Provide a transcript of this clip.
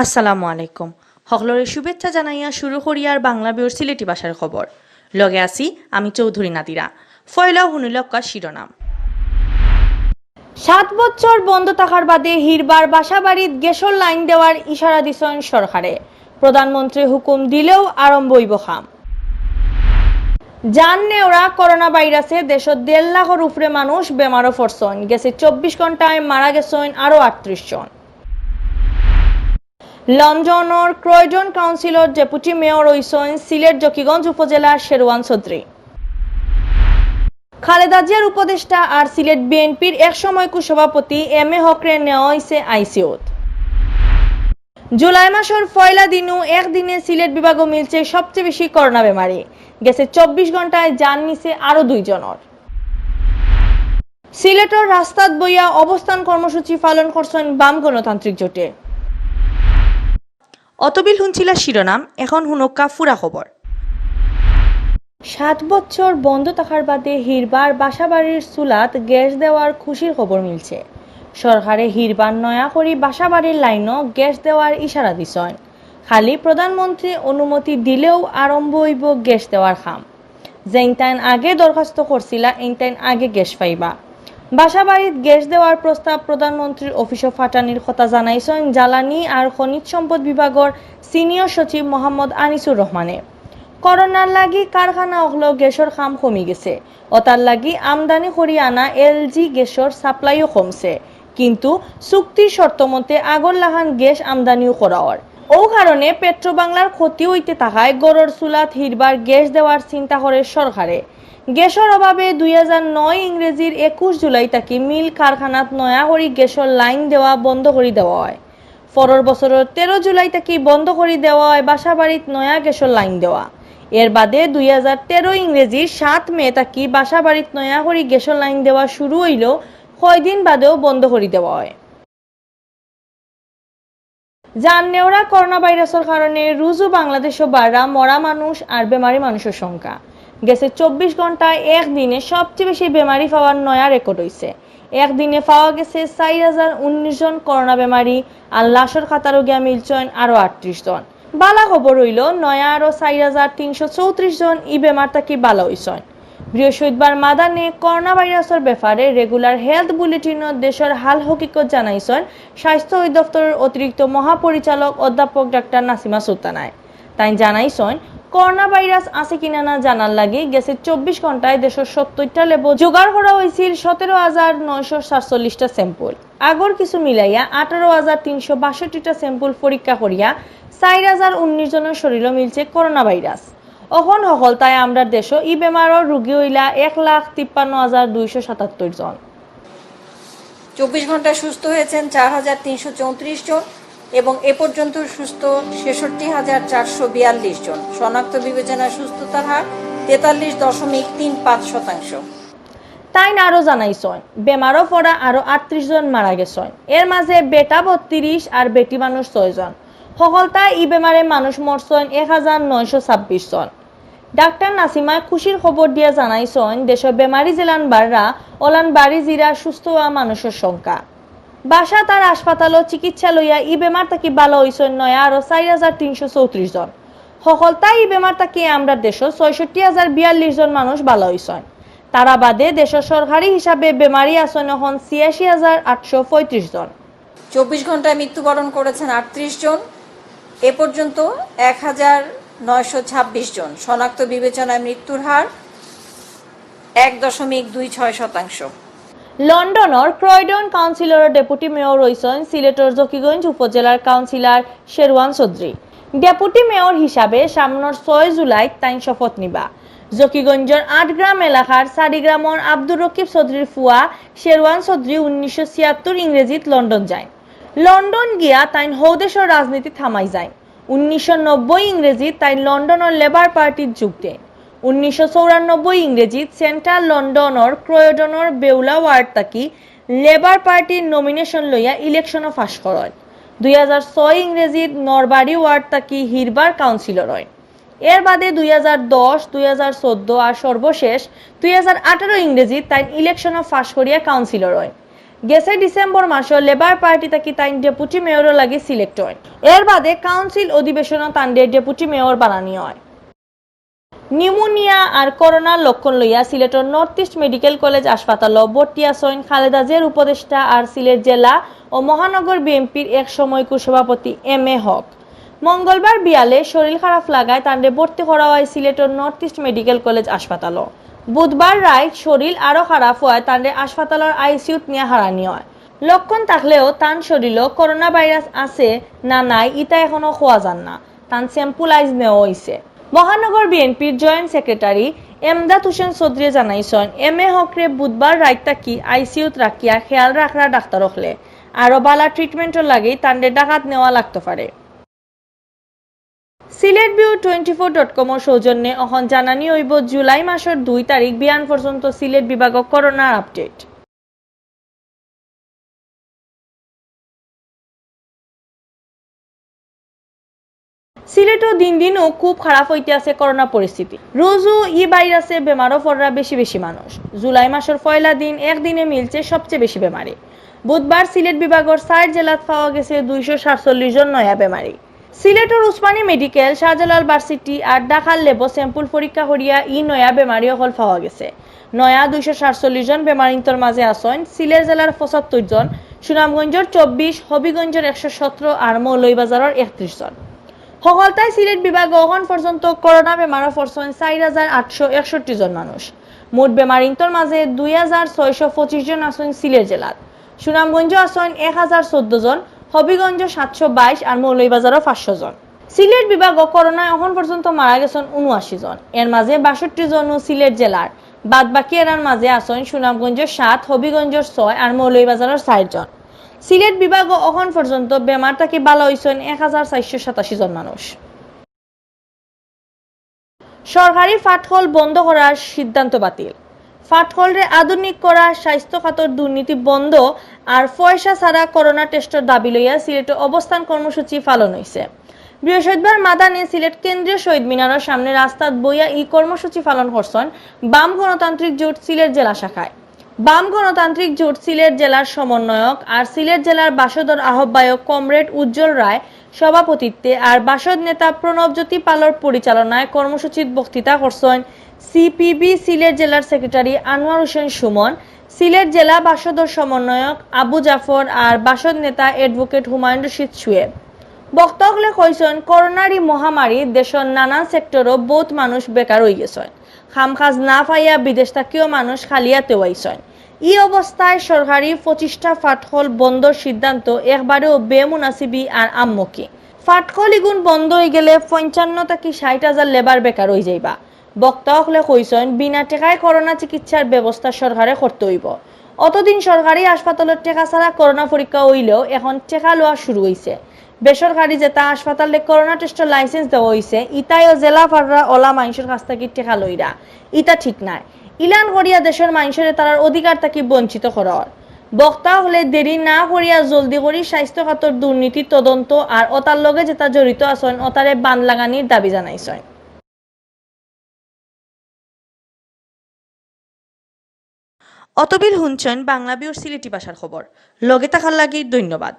আসসালামু আলাইকুম। সকলরে শুভেচ্ছা জানাইয়া শুরু করিয়ার বাংলা বিউর সিলেটি ভাষার খবর লগে আছি আমি চৌধুরী নাদিরা। ফয়লা হুনিলক্কা শিরোনাম। 7 বছর বন্ধ থাকার বাদে হিরবার বাসাবাড়িত গ্যাসের লাইন দেওয়ার ইশারা দিছেন সরকারে। প্রধানমন্ত্রী হুকুম দিলেও আরম্ভ হইব খাম। জাননেওরা করোনা ভাইরাসে দেশত 1.5 লাখের উপরে মানুষ বেমারও পড়ছেন। গেছে 24 ঘন্টায় মারা গেছেন আরো 38 জন। লন্ডনের ক্রয়ডন কাউন্সিলর ডেপুটি মেয়র হইছেন সিলেট জকিগঞ্জ উপজেলার শেরওয়ান চৌধুরী। খালেদা জিয়ার উপদেষ্টা আর সিলেট বিএনপির একসময়কু সভাপতি এম এ হকরে নেওয়া হয়েছে আইসিইউত। জুলাই মাসের পয়লা দিনও একদিনে সিলেট বিভাগও মিলছে সবচেয়ে বেশি করোনা বেমারি। গেছে 24 ঘন্টায় জান নিছে আরো 2 জনের। সিলেটের রাস্তাত বইয়া অবস্থান কর্মসূচি পালন করছেন বাম গণতান্ত্রিক জোটে। অতবিল হুনছিলা শিরোনাম, এখন হুনক্কা ফুরা খবর। 7 বছর বন্ধ থাকার বাদে হিরবার বাসাবাড়ির চুলাত গ্যাস দেওয়ার খুশির খবর মিলছে। সরকারে হিরবার নয়া করি বাসাবাড়ির লাইনও গ্যাস দেওয়ার ইশারা দিছেন। খালি প্রধানমন্ত্রী অনুমতি দিলেও আরম্ভ হইব গ্যাস দেওয়ার খাম। যেইটাইন আগে দরখাস্ত করছিলা এইটাইন আগে গ্যাস পাইবা। বাসাবাড়িত গ্যাস দেওয়ার প্রস্তাব প্রধানমন্ত্রীর অফিসে ফাটানির কথা জানাইছেন জ্বালানি আর খনিজ সম্পদ বিভাগের সিনিয়র সচিব মোহাম্মদ আনিসুর রহমানে। করোনার লাগি কারখানা অগলো গ্যাসের খাম কমি গেছে ও তার লাগি আমদানি করি আনা এলজি গ্যাসের সাপ্লাইও কমছে, কিন্তু চুক্তির শর্ত মতে আগর লাহান গ্যাস আমদানিও করা হয়। ও কারণে পেট্রোবাংলার ক্ষতি হইতে থাকায় গড়ের চুলাত হিরবার গ্যাস দেওয়ার চিন্তা করে সরকারে। গ্যাসের অভাবে 2009 ইংরেজির 21 জুলাই তাকি মিল কারখানাত নয়া করি গ্যাসের লাইন দেওয়া বন্ধ করে দেওয়া হয়। পরের বছরের 13 জুলাই তাকি বন্ধ করে দেওয়া হয় বাসাবাড়িত নয়া গ্যাসের লাইন দেওয়া। এর বাদে 2013 ইংরেজির 7 মে তাকি বাসাবাড়িত নয়া করি গ্যাসের লাইন দেওয়া শুরু হইল, কয়দিন বাদেও বন্ধ করে দেওয়া হয়। জাননেওরা করোনা ভাইরাসের কারণে রুজু বাংলাদেশও বাড়া মরা মানুষ আর বেমারি মানুষের সংখ্যা। গেছে 24 ঘন্টায় একদিনে সবচেয়ে বেশি বেমারি পাওয়ার নয়া রেকর্ড হয়েছে। একদিনে পাওয়া গেছে 4019 জন করোনা বেমারি আর লাশের খাতারও গিয়া মিলছেন আরো 38 জন। বালা খবর হইল নয়া আরো 4334 জন ই বেমার তাকি বালা হইছেন। বৃহস্পতিবার মাদানে করোনা ভাইরাসের ব্যাপারে রেগুলার হেলথ বুলেটিনত দেশের হাল হকিকত জানাইছেন স্বাস্থ্য অধিদপ্তরের অতিরিক্ত মহাপরিচালক অধ্যাপক ডাক্তার নাসিমা সুলতানায়। তাই জানাইছেন করোনা ভাইরাস আছে কিনা না জানার লাগি গেছে 24 ঘন্টায় দেশের 70টা লেব জোগাড় করা হয়েছিল 17,947টা স্যাম্পল। আগর কিছু মিলাইয়া 18,362টা স্যাম্পল পরীক্ষা করিয়া 4019 জনের শরীরে মিলছে করোনা ভাইরাস। অহন হকল তাই আমরা দেশ ই বেমারের রোগী হইলা 1,53,277 জন। 24 ঘন্টায় সুস্থ হয়েছেন 4,334 জন এবং এ পর্যন্ত সুস্থ 66,442 জন। শনাক্ত বিবেচনায় সুস্থতার হার 43.35%। তাই আরো জানাইছেন বেমারও পড়া আরো 38 জন মারা গেছেন। এর মাঝে বেটা 32 আর বেটি মানুষ 6 জন। সকলতায় ই বেমারে মানুষ মরছেন 1926 জন। ডাক্তার নাসিমায় খুশির খবর দিয়া জানাইছেন দেশের বেমারি জেলান বাড়রা ওলান বাড়ি জিরা সুস্থ হওয়া মানুষের সংখ্যা। বাসা তার হাসপাতাল চিকিৎসা লইয়া ই বেমার তাকি ভালো হইছেন নয়া আরো 4334 জন। সকলতাই ই বেমার তাকি আমরা দেশ 66,042 জন মানুষ ভালো হইছেন। তারা বাদে দেশের সরকারি হিসাবে বেমারি আছেন এখন 86,835 জন। 24 ঘন্টায় মৃত্যুবরণ করেছেন 38 জন। এ পর্যন্ত 1,926 জন। শনাক্ত বিবেচনায় মৃত্যুর হার 1.26%। লন্ডনের ক্রয়ডন কাউন্সিলরের ডেপুটি মেয়র হইছেন সিলেটের জকিগঞ্জ উপজেলার councillor Sherwan Chowdhury. Deputy mayor হিসাবে সামনের 6 জুলাই তাই শপথ নিবা। জকিগঞ্জের 8 গ্রাম এলাকার সারিগ্রামর আব্দুর রকিব চৌধুরীর ফুয়া শেরওয়ান চৌধুরী 1976 ইংরেজিত লন্ডন যায়। লন্ডন গিয়া তাই হৌদেশের রাজনীতি থামাই যায়। 1990 ইংরেজিত তাই লন্ডনের লেবার পার্টির যোগ দেয়। 1994 ইংরেজিত সেন্ট্রাল লন্ডনের ক্রয়ডনের বেউলা ওয়ার্ড তাকি লেবার পার্টির নমিনেশন লইয়া ইলেকশনও পাস করেন। 2006 ইংরেজিত নরবাড়ি ওয়ার্ড তাকি হিরবার কাউন্সিলর হয়। এর বাদে 2010, 2014 আর সর্বশেষ 2018 ইংরেজি তাই ইলেকশনও ফাঁস করিয়া কাউন্সিলর হয়। গেছে ডিসেম্বর মাসে লেবার পার্টি তাকি তাই ডেপুটি মেয়রও লাগি সিলেক্ট হয়। এর বাদে কাউন্সিল অধিবেশনও তান্ডে ডেপুটি মেয়র বানানি হয়। নিউমোনিয়া আর করোনার লক্ষণ লইয়া সিলেটের নর্থ ইস্ট মেডিকেল কলেজ হাসপাতালও ভর্তি আছেন খালেদা জিয়ার উপদেষ্টা আর সিলেট জেলা ও মহানগর বিএনপির এক সময়কু সভাপতি এম.এ. হক। মঙ্গলবার বিয়ালে শরীর খারাপ লাগায় তান্ডে ভর্তি করা হয় সিলেটের নর্থ ইস্ট মেডিকেল কলেজ হাসপাতালও। বুধবার রাত শরীর আরো খারাপ হওয়ায় তান্ডে হাসপাতালের আইসিইউত নিয়ে হারানি হয়। লক্ষণ থাকলেও তান শরীরও করোনা ভাইরাস আছে না নাই ইটা এখনো খোয়া যান না। তান স্যাম্পুলাইজ নেওয়া হয়েছে। মহানগর বিএনপির জয়েন্ট সেক্রেটারি এমদাদ হোসেন চৌধুরী জানাইছেন এম.এ. হকরে বুধবার রাইতা কি আইসিইউত রাখিয়া খেয়াল রাখরা ডাক্তার হলে আরো বালা ট্রিটমেন্টর লাগেই তান্ডে ডাকাত নেওয়া লাগতে পারে। Siletviewtv.com সৌজন্যে এখন জানানি হইব জুলাই মাসের 2 তারিখ বিয়ান পর্যন্ত সিলেট বিভাগ করোনার আপডেট। সিলেটও দিন দিনও খুব খারাপ হইতে আছে করোনা পরিস্থিতি। রোজও ই ভাইরাসে বেমারও পড়রা বেশি মানুষ। জুলাই মাসের পয়লা দিন একদিনে মিলছে সবচেয়ে বেশি বেমারি। বুধবার সিলেট বিভাগের 4 জেলাত পাওয়া গেছে 247 জন নয়া বেমারি। সিলেটের উসমানী মেডিকেল, শাহজালাল ভার্সিটি আর ঢাকার লেবো স্যাম্পল পরীক্ষা করিয়া ই নয়া বেমারি হল পাওয়া গেছে। নয়া 247 জন বেমারিন্তর মাঝে আছেন সিলেট জেলার 75 জন, সুনামগঞ্জের 24, হবিগঞ্জের 117 আর মৌলভীবাজারের 31 জন। সকলতাই সিলেট বিভাগে এখন পর্যন্ত করোনা বেমারও পড়ছেন 4861 জন মানুষ। মোট বেমারিন্তর মাঝে 2625 জন আছেন সিলেট জেলার। সুনামগঞ্জ আছেন 1014 জন, হবিগঞ্জ 722 আর মৌলভীবাজারও 500 জন। সিলেট বিভাগ করোনায় এখন পর্যন্ত মারা গেছেন 79 জন। এর মাঝে 62 জন সিলেট জেলার, বাদ বাকি এরার মাঝে আছেন সুনামগঞ্জের 7, হবিগঞ্জের 6 আর মৌলভীবাজারের 4 জন। সিলেট বিভাগ এখন পর্যন্ত বেমার থেকে ভালো হয়েছেন 1487 জন মানুষ। সরকারি ফাটকল বন্ধ করার সিদ্ধান্ত বাতিল। ফাটকলরে আধুনিক করা, স্বাস্থ্য খাতর দুর্নীতি বন্ধ আর পয়সা ছাড়া করোনা টেস্টের দাবি লইয়া সিলেটে অবস্থান কর্মসূচি পালন হয়েছে। বৃহস্পতিবার মাদানে সিলেট কেন্দ্রীয় শহীদ মিনারের সামনে রাস্তাত বইয়া এই কর্মসূচি পালন করছেন বাম গণতান্ত্রিক জোট সিলেট জেলা শাখায়। বাম গণতান্ত্রিক জোট সিলেট জেলার সমন্বয়ক আর সিলেট জেলার বাসদর আহ্বায়ক কমরেড উজ্জ্বল রায় সভাপতিত্বে আর বাসদ নেতা প্রণবজ্যোতি পালর পরিচালনায় কর্মসূচিত বক্তৃতা করছেন সিপিবি সিলেট জেলার সেক্রেটারি আনোয়ার হোসেন সুমন, সিলেট জেলা বাসদর সমন্বয়ক আবু জাফর আর বাসদ নেতা অ্যাডভোকেট হুমায়ুন রশিদ সুয়েব। বক্তাসকলে কইছেন করোনার এই মহামারী দেশের নানান সেক্টরও বহুত মানুষ বেকার হয়ে গেছেন। খামকাজ না পাইয়া বিদেশ থাকিও মানুষ খালিয়াতে আইছেন। এই অবস্থায় সরকারি 25টা ফাটকল বন্ধর সিদ্ধান্ত একবারেও বেমুনাসিবি আর আম্মকি। ফাটকল ইগুন বন্ধ হয়ে গেলে 55 থেকে 60,000 লেবার বেকার হয়ে যাইবা। বক্তাসকলে কইছেন বিনা টেকায় করোনা চিকিৎসার ব্যবস্থা সরকারে করতে হইব। অতদিন সরকারি হাসপাতালের টেকা ছাড়া করোনা পরীক্ষা হইলেও এখন টেকা লওয়া শুরু হয়েছে। বেসরকারি যেটা হাসপাতালে করোনা টেস্টের লাইসেন্স দেওয়া হয়েছে ইতাইও জেলা ফাররা ওলা মানুষের কাছ থেকে টেকা লইরা, ইটা ঠিক নাই। ইলান করিয়া দেশের মানুষের তার অধিকার থেকে বঞ্চিত করার। বক্তা হলে দেরি না করিয়া জলদি করি স্বাস্থ্য খাতর দুর্নীতি তদন্ত আর ওতার লগে যেটা জড়িত আছেন ওতারে বান লাগানির দাবি জানাইছেন। অতবিল শুনছেন বাংলাভিউর সিলেটি ভাষার খবর। লগে থাকার লাগি ধন্যবাদ।